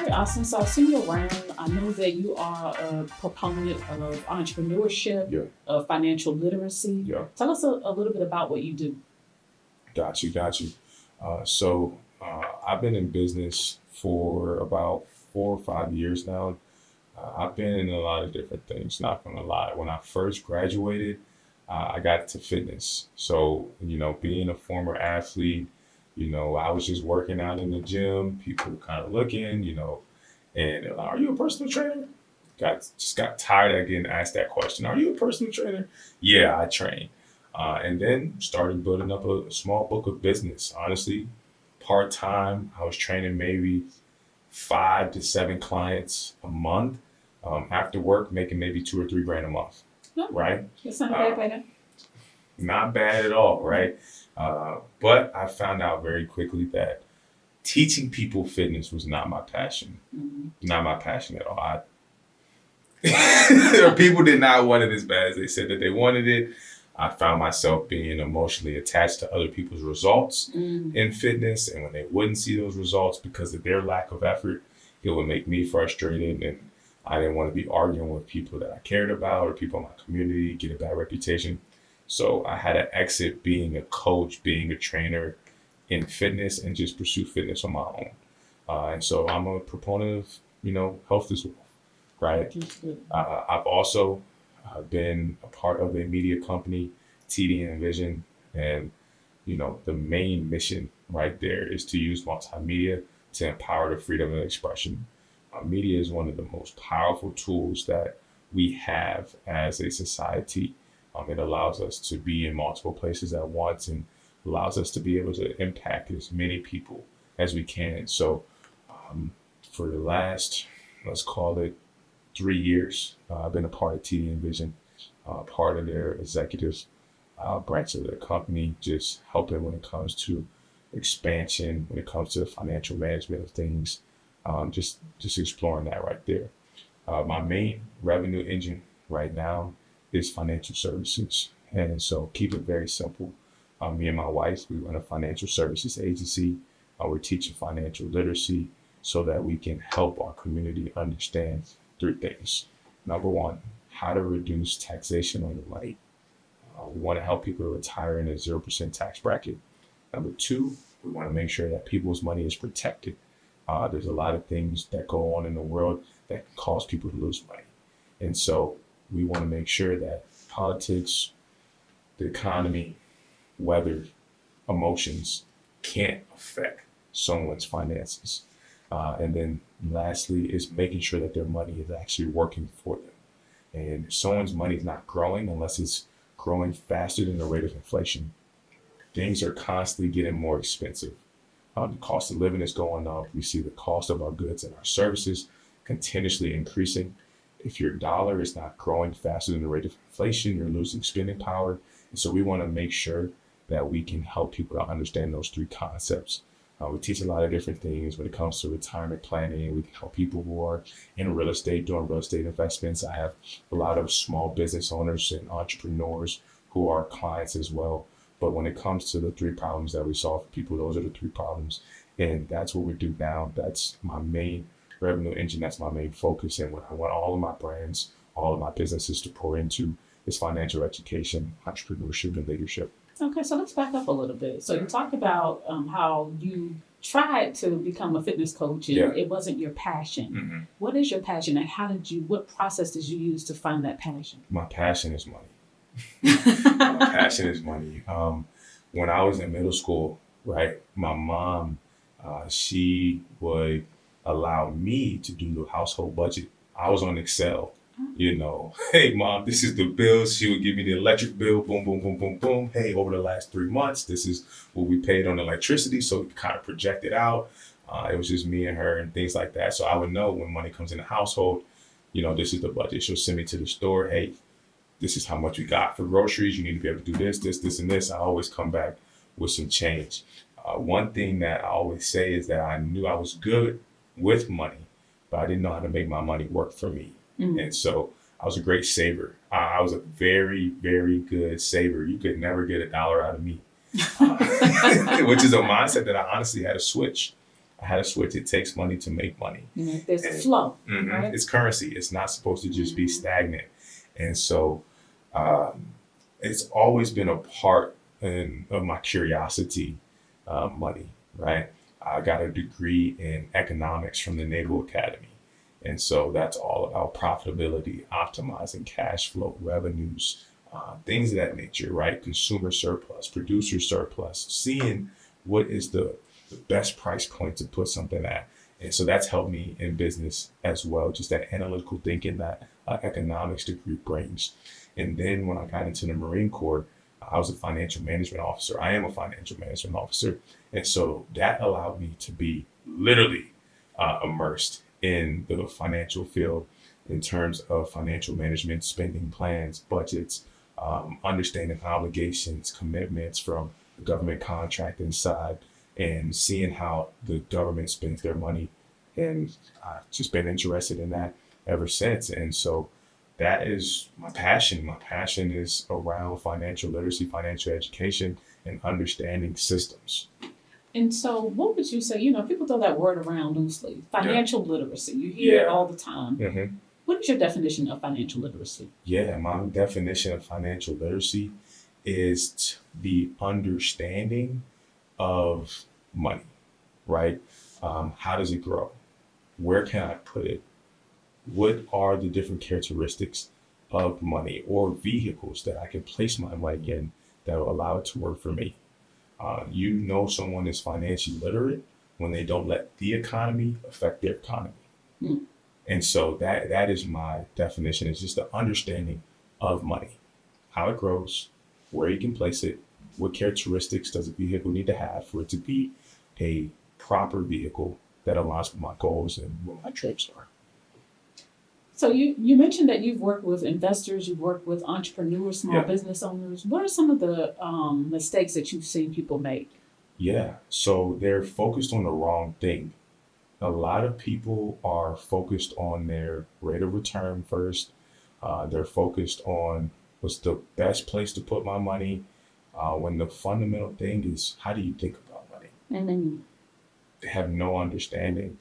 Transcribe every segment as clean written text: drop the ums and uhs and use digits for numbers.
right, awesome. So I've seen you around. I know that you are a proponent of entrepreneurship, Yeah, of financial literacy. yeah. Tell us a little bit about what you do. Got you. I've been in business for about 4 or 5 years now. I've been in a lot of different things, not gonna lie. When I first graduated, I got into fitness. So, being a former athlete, I was just working out in the gym, people were kind of looking, and they're like, are you a personal trainer? Got tired of getting asked that question. Are you a personal trainer? Yeah, I train. And then started building up a small book of business. Honestly, part time, I was training maybe 5 to 7 clients a month. After work, making maybe 2 or 3 grand a month. No, Right? it's not Uh, bad by now. Not bad at all, right? But I found out very quickly that teaching people fitness was not my passion. Mm-hmm. Not my passion at all. People did not want it as bad as they said that they wanted it. I found myself being emotionally attached to other people's results Mm-hmm. in fitness. And when they wouldn't see those results because of their lack of effort, it would make me frustrated. And I didn't want to be arguing with people that I cared about or people in my community, get a bad reputation. So I had to exit being a coach, being a trainer in fitness and just pursue fitness on my own. And so I'm a proponent of, health as well, right? I've also been a part of a media company, TD and Vision, and the main mission right there is to use multimedia to empower the freedom of expression. Media is one of the most powerful tools that we have as a society. It allows us to be in multiple places at once and allows us to be able to impact as many people as we can. So, for the last, let's call it 3 years, I've been a part of TD and Vision, part of their executive branch of their company, just helping when it comes to expansion, when it comes to the financial management of things, just exploring that right there. My main revenue engine right now is financial services, and so keep it very simple. Me and my wife, we run a financial services agency. We're teaching financial literacy so that we can help our community understand 3 things. Number one, how to reduce taxation on your money. We want to help people to retire in a 0% tax bracket. Number two, we want to make sure that people's money is protected. There's a lot of things that go on in the world that can cause people to lose money. And so we want to make sure that politics, the economy, weather, emotions can't affect someone's finances. And then lastly is making sure that their money is actually working for them. And if someone's money is not growing unless it's growing faster than the rate of inflation. Things are constantly getting more expensive. The cost of living is going up. We see the cost of our goods and our services continuously increasing. If your dollar is not growing faster than the rate of inflation, you're losing spending power. And so we want to make sure that we can help people to understand those 3 concepts. We teach a lot of different things when it comes to retirement planning. We can help people who are in real estate, doing real estate investments. I have a lot of small business owners and entrepreneurs who are clients as well. But when it comes to the 3 problems that we solve for people, those are the 3 problems. And that's what we do now. That's my main revenue engine. That's my main focus. And what I want all of my brands, all of my businesses to pour into is financial education, entrepreneurship, and leadership. Okay, so let's back up a little bit. So you talked about how you tried to become a fitness coach and Yeah. it wasn't your passion. Mm-hmm. What is your passion and what process did you use to find that passion? My passion is money. My passion is money. When I was in middle school, right, my mom, she would allow me to do the household budget. I was on Excel, hey mom, this is the bills. She would give me the electric bill, boom, boom, boom, boom, boom. Hey, over the last 3 months, this is what we paid on electricity. So we kind of project it out. It was just me and her and things like that. So I would know when money comes in the household, this is the budget. She'll send me to the store. Hey, this is how much we got for groceries. You need to be able to do this, and this. I always come back with some change. One thing that I always say is that I knew I was good with money, but I didn't know how to make my money work for me. Mhm. And so I was a great saver. I was a very, very good saver. You could never get $1 out of me, which is a mindset that I honestly had to switch. I had to switch. It takes money to make money. There's a And flow, right? it's currency. It's not supposed to just be stagnant. And so um, it's always been a part of my curiosity, money, right? I got a degree in economics from the Naval Academy. And so that's all about profitability, optimizing cash flow, revenues, things of that nature, right? Consumer surplus, producer surplus, seeing what is the best price point to put something at. And so that's helped me in business as well, just that analytical thinking that economics degree brings. And then when I got into the Marine Corps, I was a financial management officer. I am a financial management officer. And so that allowed me to be literally immersed in the financial field in terms of financial management, spending plans, budgets, understanding obligations, commitments from the government contracting side, and seeing how the government spends their money. And I've just been interested in that ever since. And so that is my passion. My passion is around financial literacy, financial education, and understanding systems. And so, what would you say? People throw that word around loosely. Financial literacy. You hear it Yeah. all the time. What is your definition of financial literacy? Yeah, my definition of financial literacy is the understanding of money, right? How does it grow? Where can I put it? What are the different characteristics of money or vehicles that I can place my money in that will allow it to work for me? Someone is financially literate when they don't let the economy affect their economy. Hmm. And so that is my definition. It's just the understanding of money, how it grows, where you can place it, what characteristics does a vehicle need to have for it to be a proper vehicle that aligns with my goals and what my trips are. So you mentioned that you've worked with investors, you've worked with entrepreneurs, small Yeah. business owners. What are some of the mistakes that you've seen people make? Yeah, so they're focused on the wrong thing. A lot of people are focused on their rate of return first. They're focused on what's the best place to put my money, when the fundamental thing is how do you think about money? And then, They have no understanding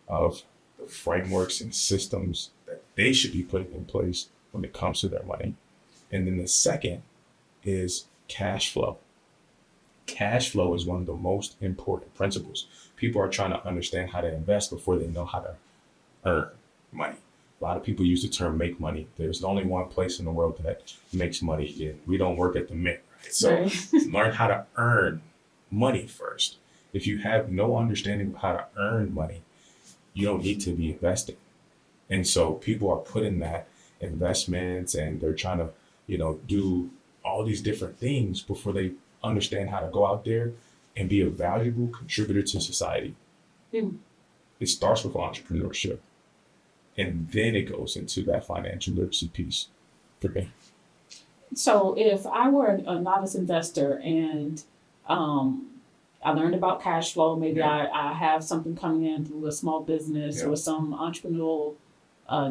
of the frameworks and systems that they should be putting in place when it comes to their money. And then the second is cash flow. Cash flow is one of the most important principles. People are trying to understand how to invest before they know how to earn money. A lot of people use the term make money. There's only one place in the world that makes money, and we don't work at the Mint. Right? So right. learn how to earn money first. If you have no understanding of how to earn money, you don't need to be investing. And so people are putting that investments and they're trying to, do all these different things before they understand how to go out there and be a valuable contributor to society. Hmm. It starts with entrepreneurship and then it goes into that financial literacy piece for me. So if I were a novice investor and I learned about cash flow, maybe Yeah. I have something coming in through a small business Yeah. or some entrepreneurial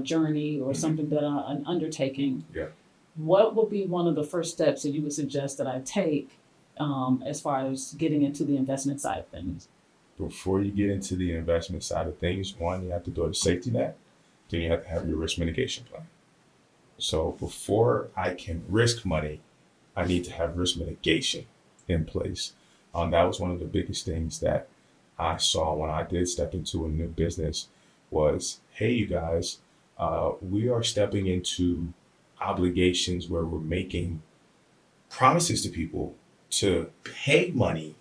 journey or Mhm. something that I'm undertaking. Yeah. What would be one of the first steps that you would suggest that I take as far as getting into the investment side of things? Before you get into the investment side of things, one, you have to do a safety net, then you have to have your risk mitigation plan. So before I can risk money, I need to have risk mitigation in place. That was one of the biggest things that I saw when I did step into a new business was, hey, you guys, we are stepping into obligations where we're making promises to people to pay money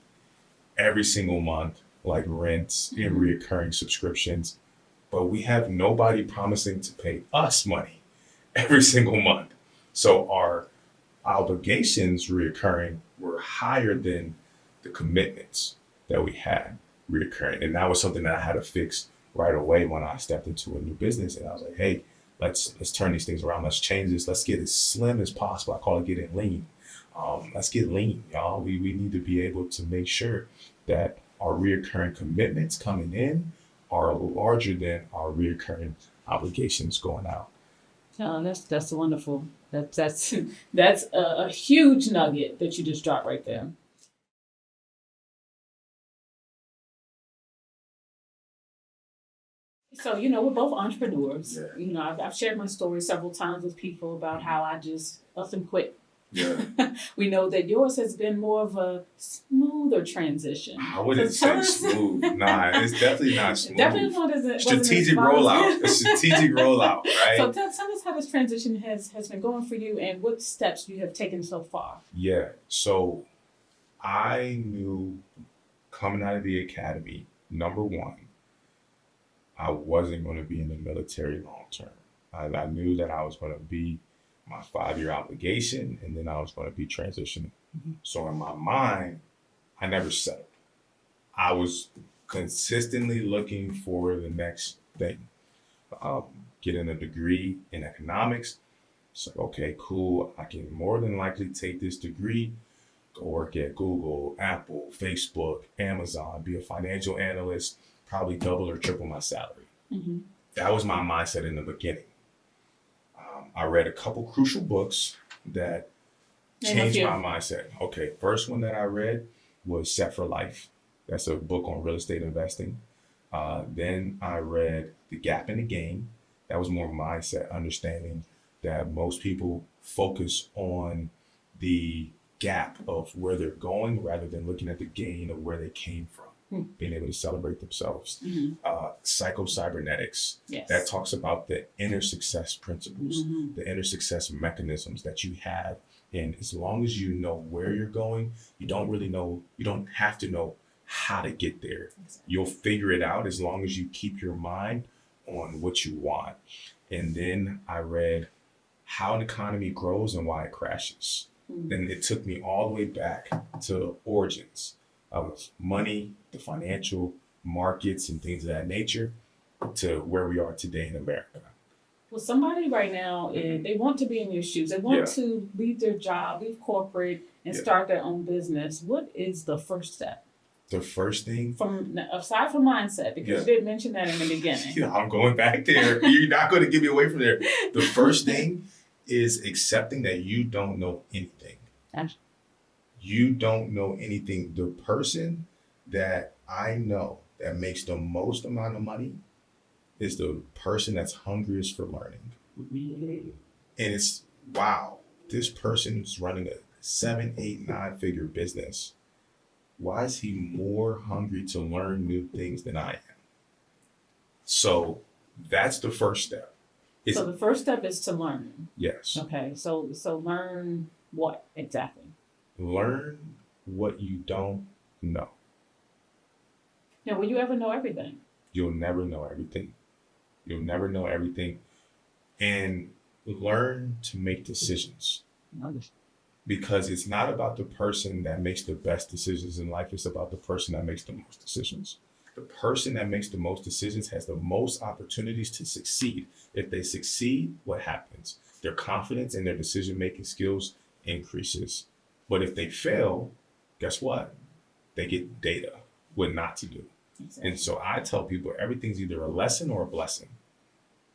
every single month, like rents and recurring subscriptions, but we have nobody promising to pay us money every single month. So our obligations reoccurring were higher than the commitments that we had reoccurring. And that was something that I had to fix right away when I stepped into a new business. And I was like, hey, let's turn these things around. Let's change this. Let's get as slim as possible. I call it getting lean. Let's get lean, y'all. We need to be able to make sure that our reoccurring commitments coming in are larger than our reoccurring obligations going out. Oh, that's wonderful. That's that's a huge nugget that you just dropped right there. So, we're both entrepreneurs. Yeah. I've shared my story several times with people about how I just up and quit. Yeah. We know that yours has been more of a smoother transition. I wouldn't So tell say us- smooth. Nah, it's definitely not smooth. Definitely wasn't Strategic as smooth. rollout. A strategic rollout, right? So tell us how this transition has been going for you and what steps you have taken so far. Yeah. So I knew coming out of the academy, number one, I wasn't going to be in the military long term. I knew that I was going to be my 5-year obligation and then I was going to be transitioning. So in my mind, I never settled. I was consistently looking for the next thing. Getting a degree in economics. It's like, okay, cool. I can more than likely take this degree, go work at Google, Apple, Facebook, Amazon, be a financial analyst, probably double or triple my salary. Mm-hmm. That was my mindset in the beginning. I read a couple crucial books that Name a changed few. my mindset. Okay, first one that I read was Set for Life. That's a book on real estate investing. Then I read The Gap in the Game. That was more mindset, understanding that most people focus on the gap of where they're going rather than looking at the gain of where they came from, being able to celebrate themselves. Mm-hmm. Psycho-cybernetics, Yes. that talks about the inner success principles, Mhm. the inner success mechanisms that you have. And as long as you know where you're going, you don't have to know how to get there. You'll figure it out as long as you keep your mind on what you want. And then I read How an Economy Grows and Why It Crashes. Mm. And it took me all the way back to origins of money, the financial markets and things of that nature, to where we are today in America. Well, somebody right now, they want to be in your shoes. They want Yeah. to leave their job, leave corporate, and Yeah. start their own business. What is the first step? The first thing, Aside from mindset, because you did mention that in the beginning. I'm going back there. You're not going to get me away from there. The first thing is accepting that you don't know anything. Absolutely. You don't know anything. The person that I know that makes the most amount of money is the person that's hungriest for learning. Really? And it's, wow, this person is running a 7, 8, 9-figure business. Why is he more hungry to learn new things than I am? So that's the first step. It's, So the first step is to learn. yes. Okay. So learn what exactly? Learn what you don't know. Now, will you ever know everything? You'll never know everything. You'll never know everything. And learn to make decisions. Because it's not about the person that makes the best decisions in life. It's about the person that makes the most decisions. The person that makes the most decisions has the most opportunities to succeed. If they succeed, what happens? Their confidence and their decision-making skills increases. But if they fail, guess what? They get data, what not to do. Exactly. And so I tell people everything's either a lesson or a blessing.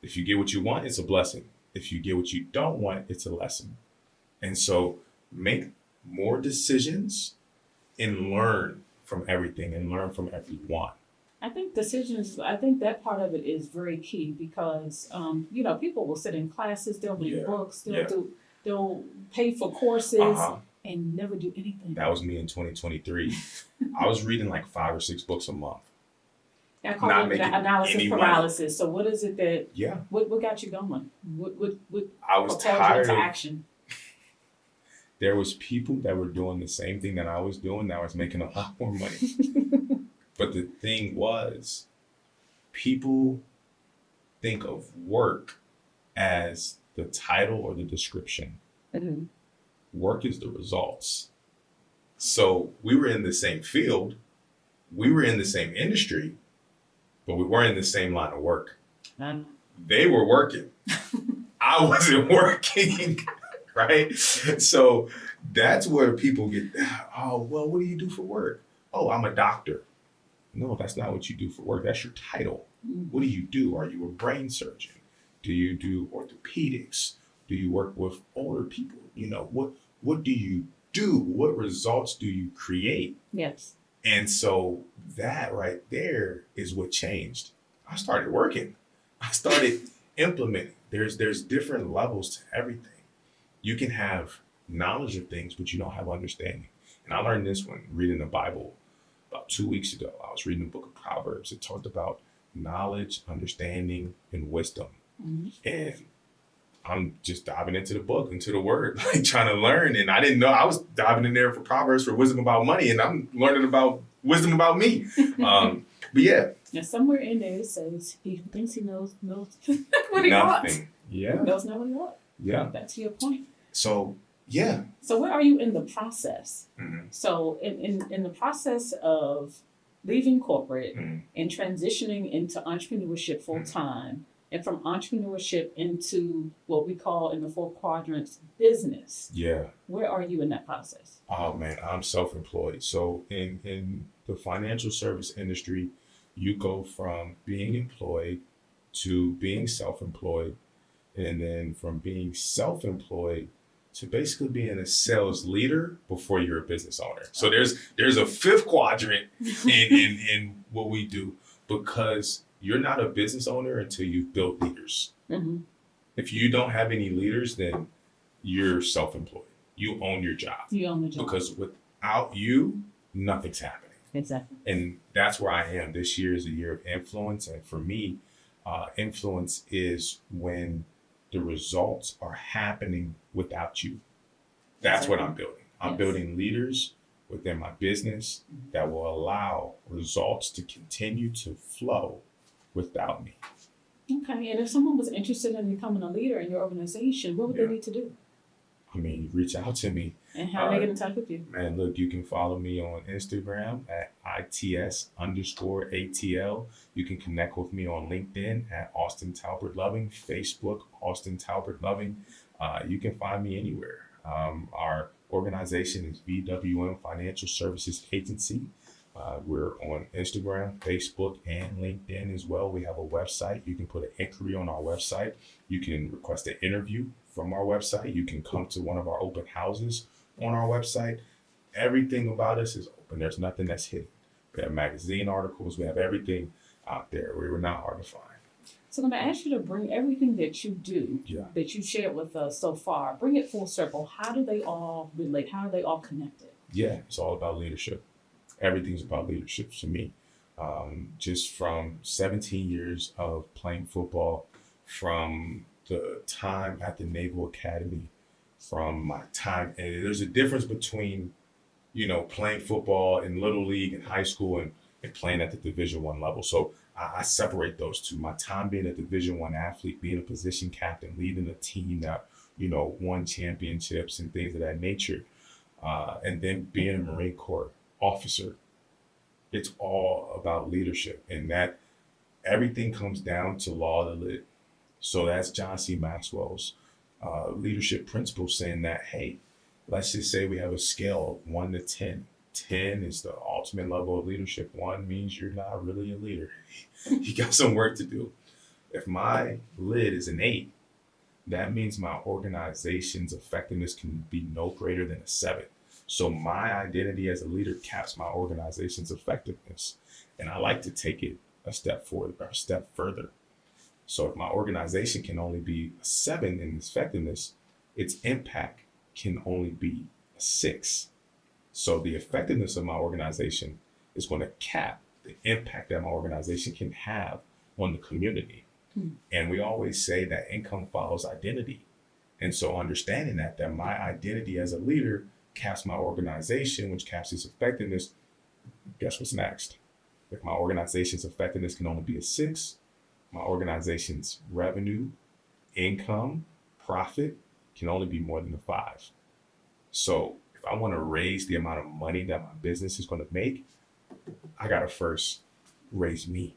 If you get what you want, it's a blessing. If you get what you don't want, it's a lesson. And so make more decisions and learn from everything and learn from everyone. I think that part of it is very key because, people will sit in classes, they'll read Yeah. books, Yeah. they'll pay for courses Uh-huh. and never do anything. That was me in 2023. I was reading like 5 or 6 books a month. I call not it making the analysis any money. paralysis. So what is it that, Yeah. what got you going? What I was propelled you tired into of, action? there was people that were doing the same thing that I was doing that was making a lot more money. But the thing was, people think of work as the title or the description. Mm-hmm. Work is the results. So we were in the same field, we were in the same industry, but we weren't in the same line of work. They were working. I wasn't working, right? So that's where people get, oh, well, what do you do for work? Oh, I'm a doctor. No, that's not what you do for work. That's your title. What do you do? Are you a brain surgeon? Do you do orthopedics? Do you work with older people? What do you do? What results do you create? Yes. And so that right there is what changed. I started working. I started implementing. There's different levels to everything. You can have knowledge of things, but you don't have understanding. And I learned this when reading the Bible about 2 weeks ago. I was reading the book of Proverbs. It talked about knowledge, understanding, and wisdom. Mhm. And I'm just diving into the book, into the word, like trying to learn. And I didn't know I was diving in there for Proverbs for wisdom about money, and I'm learning about wisdom about me. But yeah, And somewhere in there it says he who thinks he knows what he wants. nothing. Yeah, Knows not what he wants. yeah. That's your point. So yeah. So where are you in the process? Mhm. So in the process of leaving corporate Mhm. and transitioning into entrepreneurship full time, and from entrepreneurship into what we call in the four quadrants business, Yeah. where are you in that process? Oh man, I'm self-employed. So in the financial service industry, you go from being employed to being self-employed, and then from being self-employed to basically being a sales leader before you're a business owner. So there's a fifth quadrant in what we do, because you're not a business owner until you've built leaders. Mm-hmm. If you don't have any leaders, then you're self-employed. You own your job. You own the job. Because without you, nothing's happening. Exactly. And that's where I am. This year is a year of influence. And for me, influence is when the results are happening without you. That's what I'm building. I'm Yes. building leaders within my business that will allow results to continue to flow without me. Okay. And if someone was interested in becoming a leader in your organization, what would Yeah. they need to do? I mean, reach out to me. And how do they get in touch with you? Man, look, you can follow me on Instagram at ITS_ATL. You can connect with me on LinkedIn at Austin Talbert Loving, Facebook, Austin Talbert Loving. You can find me anywhere. Our organization is VWM Financial Services Agency. We're on Instagram, Facebook, and LinkedIn as well. We have a website. You can put an inquiry on our website. You can request an interview from our website. You can come to one of our open houses on our website. Everything about us is open. There's nothing that's hidden. We have magazine articles. We have everything out there. We were not hard to find. So I'm going to ask you to bring everything that you do, Yeah. that you shared with us so far, bring it full circle. How do they all relate? How are they all connected? Yeah, it's all about leadership. Everything's about leadership to me. Just from 17 years of playing football, from the time at the Naval Academy, from my time, and there's a difference between, playing football in little league and high school and playing at the Division I level. So I separate those two. My time being a Division I athlete, being a position captain, leading a team that, won championships and things of that nature, and then being a Marine Corps officer. It's all about leadership, and that everything comes down to law of the lid. So that's John C. Maxwell's leadership principle, saying that, hey, let's just say we have a scale of 1 to 10. 10 is the ultimate level of leadership. 1 means you're not really a leader. You got some work to do. If my lid is an 8, that means my organization's effectiveness can be no greater than a 7. So my identity as a leader caps my organization's effectiveness. And I like to take it a step forward or a step further. So if my organization can only be a 7 in its effectiveness, its impact can only be a 6. So the effectiveness of my organization is going to cap the impact that my organization can have on the community. And we always say that income follows identity. And so understanding that my identity as a leader caps my organization, which caps its effectiveness, guess what's next? If my organization's effectiveness can only be a 6, my organization's revenue, income, profit can only be more than a 5. So if I want to raise the amount of money that my business is going to make, I got to first raise me.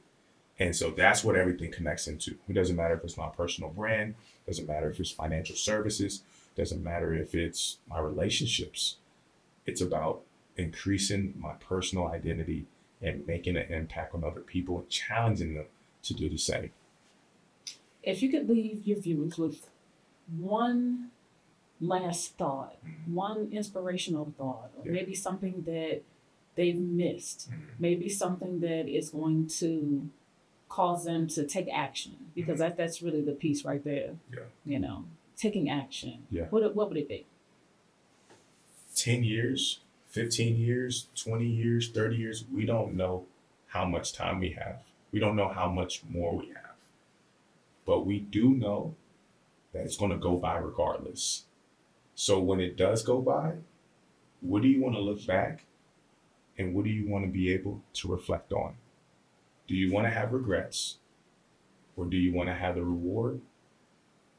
And so that's what everything connects into. It doesn't matter if it's my personal brand, doesn't matter if it's financial services, doesn't matter if it's my relationships. It's about increasing my personal identity and making an impact on other people and challenging them to do the same. If you could leave your viewers with one last thought, one inspirational thought, or Yeah. maybe something that they've missed, maybe something that is going to cause them to take action, because that's really the piece right there. Yeah. You know, taking action. Yeah. What would it be? 10 years, 15 years, 20 years, 30 years, we don't know how much time we have. We don't know how much more we have. But we do know that it's going to go by regardless. So when it does go by, what do you want to look back and what do you want to be able to reflect on? Do you want to have regrets or do you want to have the reward?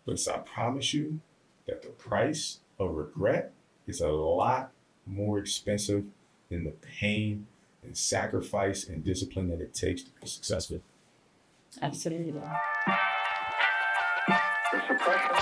Because I promise you that the price of regret is a lot more expensive than the pain and sacrifice and discipline that it takes to be successful. Absolutely. The suppression.